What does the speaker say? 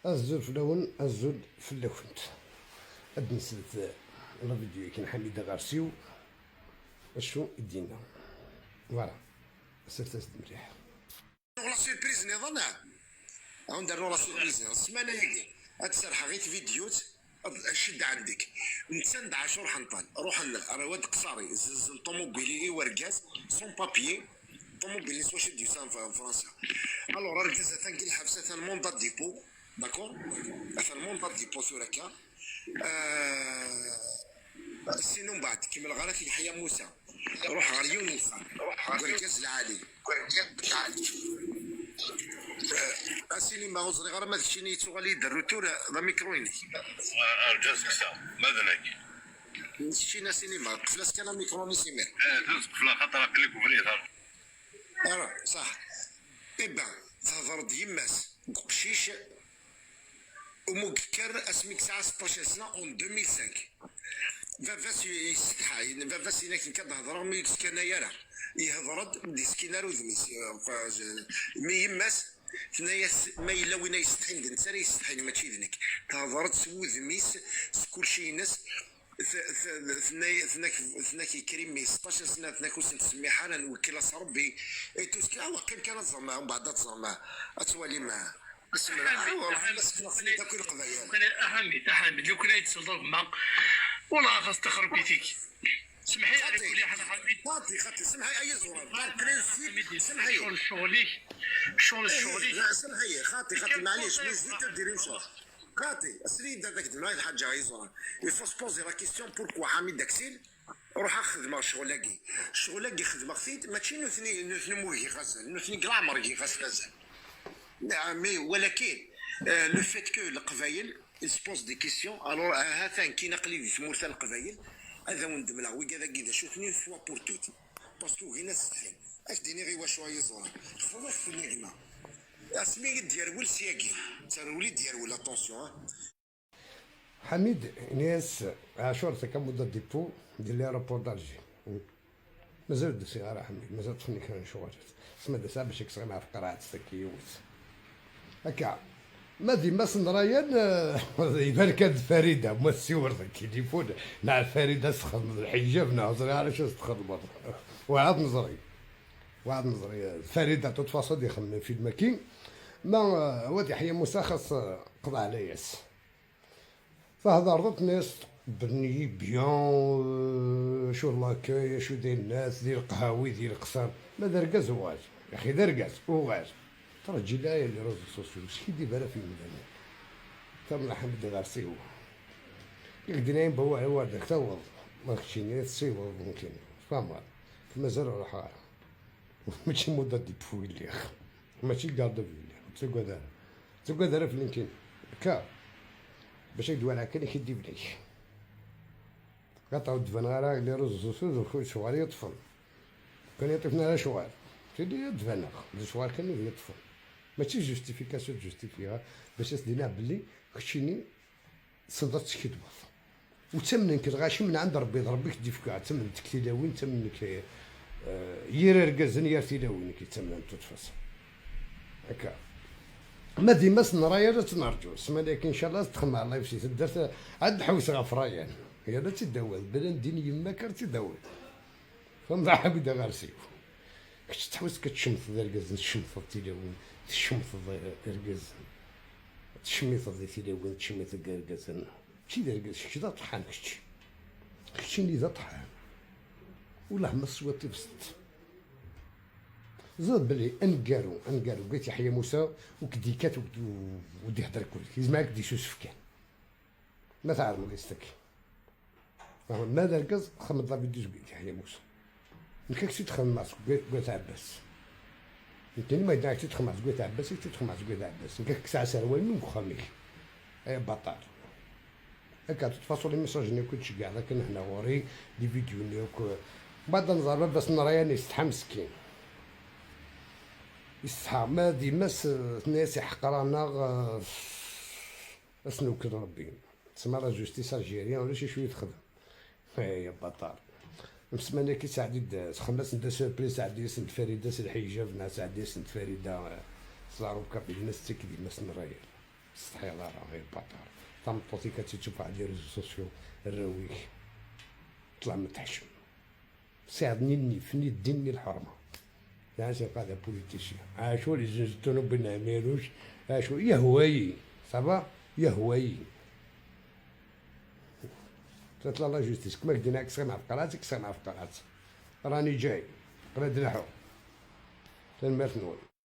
الزول فلون الزول فلوكنت هاد نسلت لا فيديو كاين حميدة غارسيو اشو يدينا فوالا سيرت مليح لا سيربريز نظام هاو نديرو لا سيربريز السمانه هادي هاد السرحه غير فيديوت شد عندك نتسند 10 حنطال روح واد قصاري زز طوموبيلي وركاز سون بابيي طوموبيلي سوا شد يسان في فرنسا الوغ ركاز ثانك الحبسه ثان موندا ديبو داكور ثان موندا ديبو ثوركا سينو من بعد كيما الغرات يحيى موسى روح غير يونس وركاز العالي السينما وصلي غير ما تشيني تغالي الروتور ذا ميكرويني ارجاز كسا ماذا ناكي شينا سينما فلاس كان ميكروني سيمير تلصق في خاطر كليك وفريد صح إبا تهضر ديماس قشيش ومكر اسمك ساعة 16 سنة اون 2005 فافاس يستحى فافاس هناك كتهضر مي كان يرى يهضرد دي سكينار وذميس مي يماس ثنايا ما إلا وين يستحي نتا يستحي ماشي ذنك تهضرت سو ذميس كلشي ناس ثناك كريمي 16 سنه ثناك وسنت سمي حالا وكلاس ربي توسكي هو كان تزرمع ومن بعد تزرمع اتوالي مع اسمع والله الناس خلصني داك القضايا احمد لو كنا يتصل مع والله خاص تخرب بيتك سمحي لي كل حاجه خاطي سمحي اي زوار سمحي شغلي لا سمحي خاطي معليش ليش تديري شغل خاطي السيد هذاك دماغ الحاجه يزور يفو سبوزي لا كيستيون بوركوا حميد داكسيل روح خدمه شغلاكي خدمه خفيت ماشي نثني موجي غزال نثني كاع مرقي غزال مي ولكن لو فيت كو القبايل يسبوز دي كيستيون الوغ هاثان كي نقلي في مرثى القبايل هذا وندم له وكذا كذا شوفني فوا بور توت باسكو هنا تستحيل اش ديني غير واش يزور خلاص في النجمه اسمي ديال سياكي ترولي ديال اتونسيون حميد ناس عاشور تكمل ديبو ديال ليروبور دالجي مازال دوسي غير حميد مازال تفني كان شغل سما دسا باش يكسر مع فقرات تكيوت هكا ما ديما سنرايان يبان كانت فريده ما السيور ذاك يجيبون مع فريده تخدم الحجاب نهضر على شو تخدم وعاد نظري فريده تتفاصل يخمم في الماكين ما واد يحيى موسى خاص قضى على ياس فهضرت ناس بني بيان شو لاكاي شو داير الناس ديال القهاوي ديال القصر ما دار زواج يا اخي دار وغاز ترى الجلايه اللي روز السوسيو شكي دير بالها في المدينه تم حمد غارسيو يقدرين بو على وردك توض ما كشيني تسيوض ممكن فاهم مازال روح ماشي مده دي بويلي ماشي كارد فيلي تسوق دار في لينكين كا باش يدوي على كان يدي بلاش قطعوا الدفن غير اللي رز السوسيو خويا شوال يطفن كان يطفنا على شوال سيدي يدفن شوال كان يطفن ماشي جوستيفيكاسيون جوستيفيها باش تدينا بلي خشيني صدرت كدوه وتمنك الغاشي من عند ربي ربي كديف كاع تمنك تيلاوين تمنك يررقزن يا تيلاوين كي تمن تتفصل هكا ما ديما نرايا تنرجو سما لك ان شاء الله تخمع الله يفسي تدرت عاد حوس غفرايان هي لا تداول بلان ديني يما كار تداول فمضى حبيده غارسيو كنت تحوس كتشمط الرقز تشمط تيلاوين تشمط الرقز تشميط تيلاوين تشميط الرقز شي دارقز شي ذا طحان كشتي اللي ذا طحان ولا ما سواتي بسط زاد بلي انقارو قلت يحيى موسى وكديكات ودي يهضر كل يزمعك دي يوسف كان ما تعرف مقيستك ما دارقز خمض لا فيديو قلت يحيى موسى نكاكسي تخمم مع قلت عباس يمكن ما يدعك تدخل مع زقوت عباس تدخل مع زقوت عباس نكاك ساعه سروال من خامك اي بطال هكا تتفاصل الميساج كلشي كاع لكن هنا غوري دي فيديو نيوك بعد نظر بس نرايا يستحى مسكين يستحى ما ديما الناس يحقرانا اسنو كد ربي تسمى لا جوستيس الجيريان ولا شي شويه تخدم يا بطال مسمانا كي سعدي خمس نتا سوربريز سعدي سنت فريده الحجاب ناس سعدي سنت فريده صاروا كابي الناس تكدي ما سنرايا استحي الله راه غير باطار طمطوطي كتشوف على لي ريزو سوسيو الراويك طلع متحشم ساعدني نفني ديني الحرمه يعني سيبقى هذا بوليتيسيان عاشو لي زنزتونو بنعملوش عاشو يهواي صافا يهواي تطلع لا جوستيس كما قلنا كسر مع فقراتك كسر مع فقرات راني جاي قرا دنحو تنمرت نقول